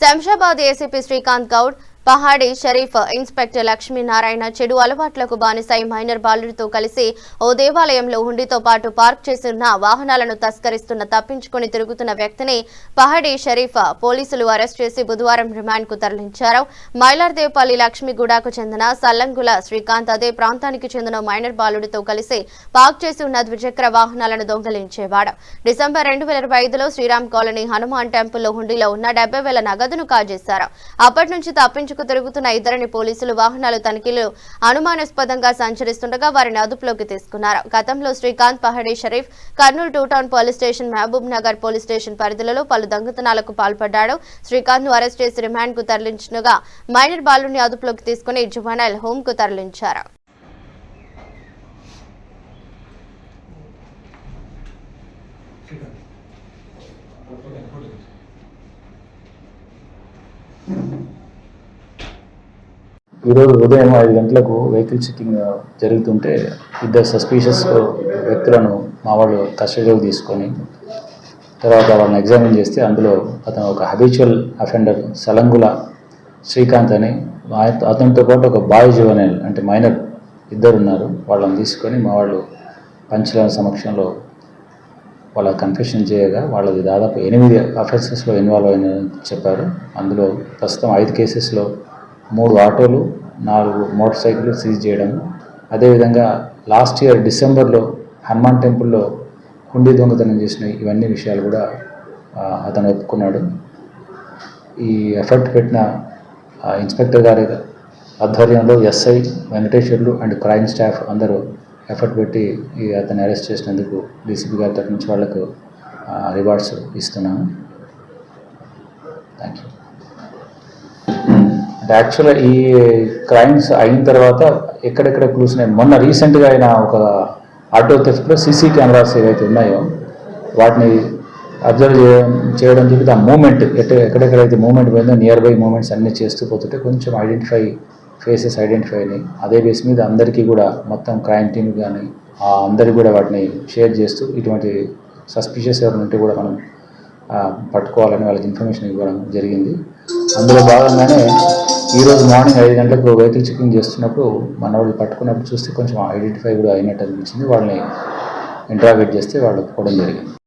Shamshabad ACP Srikanth Goud, Pahadi Sharif inspector Lakshminarayana చెడు అలవాట్లకు బానిసై minor బాలుడితో కలిసి ఓ దేవాలయంలో హుండీతో పాటు పార్క్ చేసిన వాహనాలను తస్కరిస్తున్న తప్పించుకుని తిరుగుతున్న వ్యక్తిని పహాడి షరీఫ్ పోలీసులు అరెస్ట్ చేసి బుధవారం రిమాండ్ కు తరలించారు. మైలార్దేవపల్లి లక్ష్మీగూడకు చెందిన సల్లంగుల శ్రీకాంత్ అదే ప్రాంతానికి చెందిన మైనర్ బాలుడితో కలిసి పార్క్ చేసి ఉన్న ద్విచక్ర వాహనాలను దొంగలించేవాడు. డిసెంబర్ 2025లో శ్రీరామ్ కాలనీ హనుమాన్ టెంపుల్లో హుండీలో ఉన్న 70,000 నగదును కాజేశారు. అప్పటి నుంచి తప్పించుకు తిరుగుతున్న ఇద్దరిని పోలీసులు వాహనాలు తనిఖీలు అనుమానాస్పదంగా సంచరిస్తుండగా వారిని అదుపులోకి తీసుకున్నారు. గతంలో Srikanth, Pahadi Sharif Kurnool 2 town police station, Mahbub Nagar police station పరిధిలో పలు దొంగతనాలకు పాల్పడ్డాడు. శ్రీకాంత్ ను అరెస్ట్ చేసి రిమాండ్ కు తరలించగా మైనర్ బాలుడిని అదుపులోకి తీసుకుని జువెనైల్ హోమ్ కు తరలించారు. ఈరోజు ఉదయం 5 గంటలకు వెహికల్ చెకింగ్ జరుగుతుంటే ఇద్దరు సస్పీషియస్ వ్యక్తులను మా వాళ్ళు కస్టడీలోకి తీసుకొని తర్వాత వాళ్ళని ఎగ్జామిన్ చేస్తే అందులో అతను ఒక హబిచువల్ అఫెండర్ సలంగుల శ్రీకాంత్ అని, అతనితో పాటు ఒక బాయ్ జువెనైల్ అంటే మైనర్ ఇద్దరు ఉన్నారు. వాళ్ళని తీసుకొని మా వాళ్ళు పంచల సమక్షంలో వాళ్ళ కన్ఫెషన్ చేయగా వాళ్ళది దాదాపు 8 అఫెన్సెస్లో ఇన్వాల్వ్ అయినని చెప్పారు. అందులో ప్రస్తుతం 5 కేసెస్లో 3 ఆటోలు, 4 మోటార్ సైకిళ్ళు సీజ్ చేయడం, అదేవిధంగా లాస్ట్ ఇయర్ డిసెంబర్లో హనుమాన్ టెంపుల్లో హుండీ దొంగతనం చేసిన ఇవన్నీ విషయాలు కూడా అతను ఒప్పుకున్నాడు. ఈ ఎఫర్ట్ పెట్టిన ఇన్స్పెక్టర్ గారి ఆధ్వర్యంలో SI Venkateswarlu and crime staff అందరూ ఎఫర్ట్ పెట్టి అతన్ని అరెస్ట్ చేసినందుకు డీసీపీ గారి తరఫు నుంచి వాళ్లకు రివార్డ్స్ ఇస్తున్నాము. Thank you. యాక్చువల్గా ఈ క్రైమ్స్ అయిన తర్వాత ఎక్కడెక్కడ క్లూస్ ఉన్నాయి. మొన్న రీసెంట్గా అయిన ఒక ఆటో థెఫ్ట్లో సీసీ కెమెరాస్ ఏవైతే ఉన్నాయో వాటిని అబ్జర్వ్ చేయడం జరిగింది. ఆ మూమెంట్ ఎక్కడెక్కడైతే మూమెంట్ పోయిందో నియర్ బై మూమెంట్స్ అన్నీ చేస్తూ పోతుంటే కొంచెం ఫేసెస్ ఐడెంటిఫై అయినాయి. అదే బేస్ మీద అందరికీ కూడా మొత్తం క్రైమ్ టీమ్ కానీ అందరికీ కూడా వాటిని షేర్ చేస్తూ ఇటువంటి సస్పిషియస్ ఎవరు ఉంటే కూడా మనం పట్టుకోవాలని వాళ్ళకి ఇన్ఫర్మేషన్ ఇవ్వడం జరిగింది. అందులో భాగంగానే ఈరోజు మార్నింగ్ 5 గంటలకు వెహికల్ చెకింగ్ చేస్తున్నప్పుడు మన వాళ్ళు పట్టుకున్నప్పుడు చూస్తే కొంచెం ఐడెంటిఫై కూడా అయినట్టు అనిపించింది. వాళ్ళని ఇంటరాగేట్ చేస్తే వాళ్ళు ఒప్పుకోవడం జరిగింది.